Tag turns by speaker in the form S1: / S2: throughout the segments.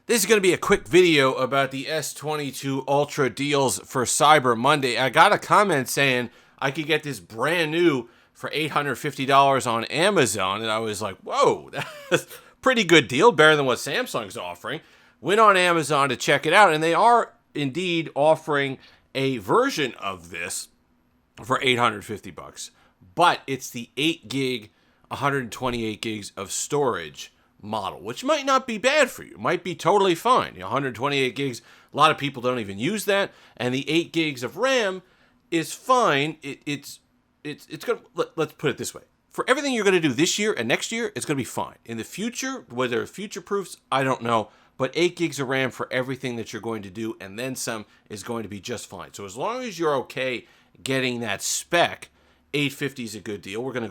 S1: This is going to be a quick video about the S22 Ultra deals for Cyber Monday. I got a comment saying I could get this brand new for $850 on Amazon, and I was like, whoa, that's a pretty good deal, better than what Samsung's offering. Went on Amazon to check it out, and they are indeed offering a version of this for $850, but it's the 8 gig, 128 gigs of storage model, which might not be bad for you. Might be totally fine. 128 gigs, a lot of people don't even use that, and the 8 gigs of RAM is fine. It's gonna, let's put it this way. For everything you're going to do this year and next year, it's going to be fine. In the future, whether future proofs, I don't know, but 8 gigs of RAM for everything that you're going to do and then some is going to be just fine. So as long as you're okay getting that spec, 850 is a good deal. We're going to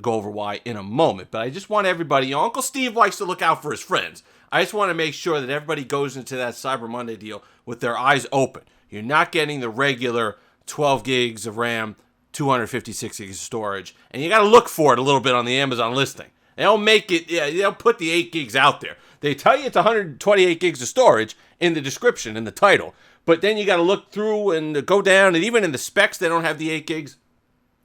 S1: go over why in a moment. But I just want everybody, Uncle Steve likes to look out for his friends. I just want to make sure that everybody goes into that Cyber Monday deal with their eyes open. You're not getting the regular 12 gigs of RAM, 256 gigs of storage. And you got to look for it a little bit on the Amazon listing. They don't make it, they don't put the 8 gigs out there. They tell you it's 128 gigs of storage in the description, in the title. But then you got to look through and go down, and even in the specs, they don't have the 8 gigs.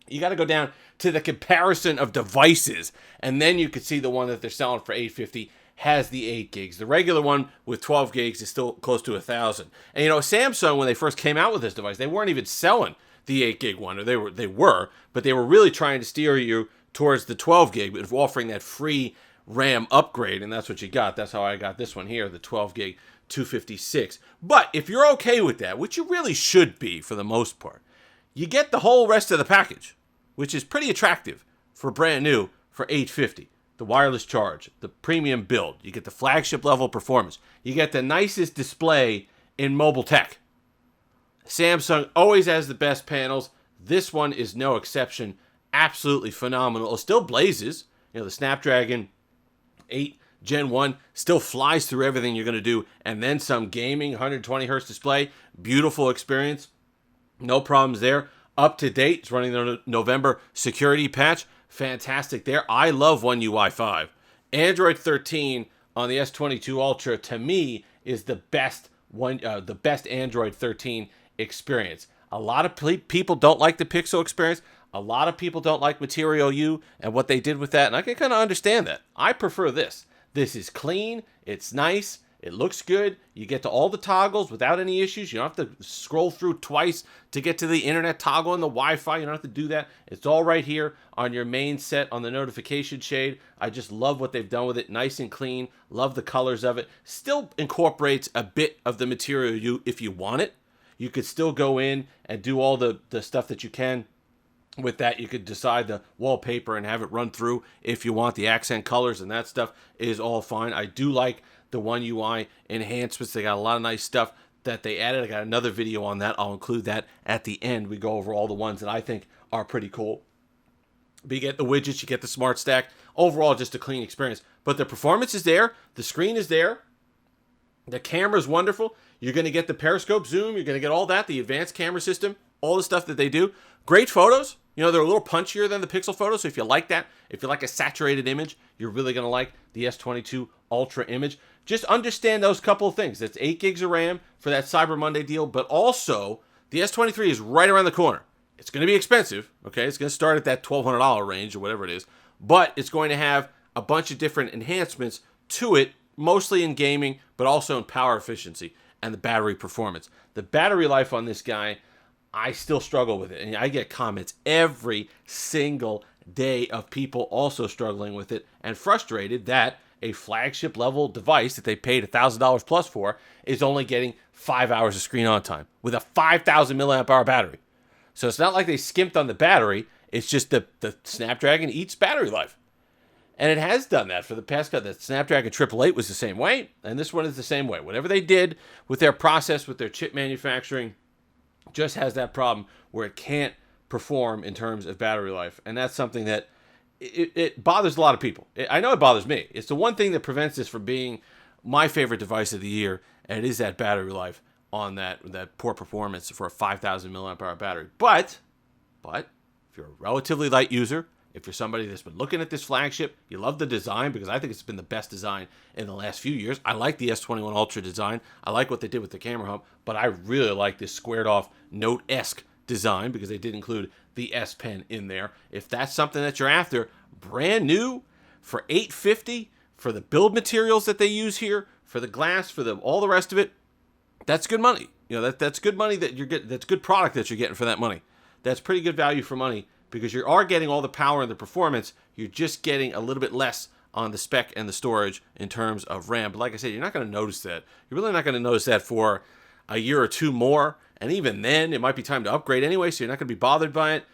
S1: You got to go down to the comparison of devices, and then you could see the one that they're selling for $850 has the 8 gigs. The regular one with 12 gigs is still close to $1,000. And you know, Samsung, when they first came out with this device, they weren't even selling the 8 gig one, or they were, but they were really trying to steer you towards the 12 gig, but offering that free RAM upgrade, and that's what you got. That's how I got this one here, the 12 gig 256. But if you're okay with that, which you really should be for the most part, you get the whole rest of the package, which is pretty attractive for brand new for $850. The wireless charge, the premium build, you get the flagship level performance, you get the nicest display in mobile tech. Samsung always has the best panels. This one is no exception. Absolutely phenomenal. It still blazes. You know, the Snapdragon 8 Gen 1 still flies through everything you're going to do, and then some. Gaming, 120 hertz display, beautiful experience. No problems there. Up to date. It's running the November security patch. Fantastic there. I love One UI 5. Android 13 on the S22 Ultra, to me, is the best Android 13 experience. A lot of people don't like the Pixel experience. A lot of people don't like Material U and what they did with that, and I can kind of understand that. I prefer this. This is clean. It's nice. It looks good. You get to all the toggles without any issues. You don't have to scroll through twice to get to the internet toggle and the Wi-Fi. You don't have to do that. It's all right here on your main set on the notification shade. I just love what they've done with it. Nice and clean. Love the colors of it. Still incorporates a bit of the Material U if you want it. You could still go in and do all the stuff that you can with that. You could decide the wallpaper and have it run through if you want. The accent colors and that stuff is all fine. I do like the One UI enhancements. They got a lot of nice stuff that they added. I got another video on that. I'll include that at the end. We go over all the ones that I think are pretty cool. But you get the widgets, you get the smart stack. Overall, just a clean experience. But the performance is there. The screen is there. The camera is wonderful. You're going to get the periscope zoom. You're going to get all that, the advanced camera system, all the stuff that they do. Great photos. You know, they're a little punchier than the Pixel photos, so if you like that, if you like a saturated image, you're really going to like the S22 Ultra image. Just understand those couple of things. That's 8 gigs of RAM for that Cyber Monday deal, but also the S23 is right around the corner. It's going to be expensive, okay? It's going to start at that $1,200 range or whatever it is, but it's going to have a bunch of different enhancements to it, mostly in gaming, but also in power efficiency and the battery performance. The battery life on this guy, I still struggle with it, and I get comments every single day of people also struggling with it and frustrated that a flagship level device that they paid $1,000 plus for is only getting 5 hours of screen on time with a 5,000 milliamp hour battery. So it's not like they skimped on the battery. It's just the Snapdragon eats battery life. And it has done that for the past couple. The Snapdragon 888 was the same way, and this one is the same way. Whatever they did with their process, with their chip manufacturing, just has that problem where it can't perform in terms of battery life. And that's something that it bothers a lot of people. I know it bothers me. It's the one thing that prevents this from being my favorite device of the year, and it is that battery life on that poor performance for a 5,000 milliamp hour battery. But if you're a relatively light user, If you're somebody that's been looking at this flagship, you love the design, because I think it's been the best design in the last few years. I like the S21 Ultra design. I like what they did with the camera hub, but I really like this squared off Note-esque design, because they did include the S Pen in there. If that's something that you're after, brand new for $850, for the build materials that they use here, for the glass, for all the rest of it, that's good money. You know, that's good money that you're getting. That's good product that you're getting for that money. That's pretty good value for money, because you are getting all the power and the performance. You're just getting a little bit less on the spec and the storage in terms of RAM. But like I said, you're not going to notice that. You're really not going to notice that for a year or two more. And even then, it might be time to upgrade anyway, so you're not going to be bothered by it.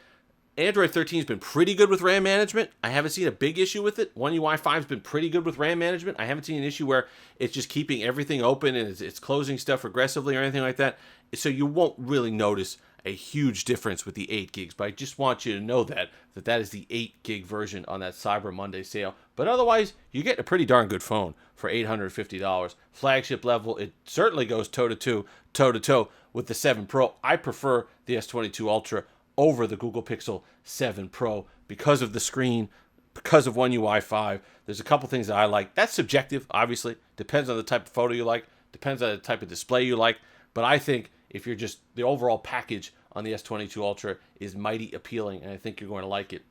S1: Android 13 has been pretty good with RAM management. I haven't seen a big issue with it. One UI 5 has been pretty good with RAM management. I haven't seen an issue where it's just keeping everything open and it's closing stuff aggressively or anything like that. So you won't really notice a huge difference with the 8 gigs. But I just want you to know that is the 8 gig version on that Cyber Monday sale. But otherwise, you get a pretty darn good phone for $850. Flagship level, it certainly goes toe-to-toe with the 7 Pro. I prefer the S22 Ultra over the Google Pixel 7 Pro because of the screen, because of One UI 5. There's a couple things that I like. That's subjective, obviously. Depends on the type of photo you like. Depends on the type of display you like. But I think if you're just, the overall package on the S22 Ultra is mighty appealing, and I think you're going to like it.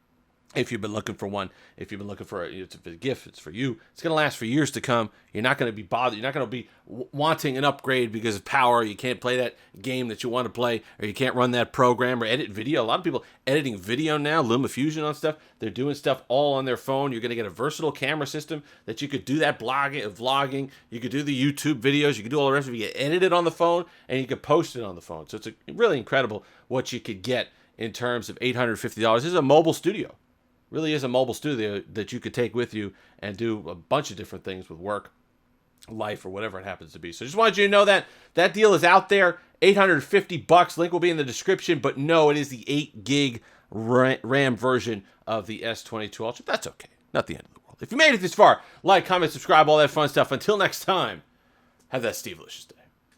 S1: If you've been looking for one, if you've been looking for it's a gift, it's for you. It's going to last for years to come. You're not going to be bothered. You're not going to be wanting an upgrade because of power. You can't play that game that you want to play, or you can't run that program or edit video. A lot of people editing video now, LumaFusion on stuff. They're doing stuff all on their phone. You're going to get a versatile camera system that you could do that blogging, vlogging. You could do the YouTube videos. You could do all the rest of it. You can edit it on the phone, and you could post it on the phone. So it's really incredible what you could get in terms of $850. This is a mobile studio. Really is a mobile studio that you could take with you and do a bunch of different things with work, life, or whatever it happens to be. So just wanted you to know that that deal is out there. $850. Link will be in the description. But no, it is the 8 gig RAM version of the S22 Ultra. That's okay. Not the end of the world. If you made it this far, like, comment, subscribe, all that fun stuff. Until next time, have that Steve-licious day.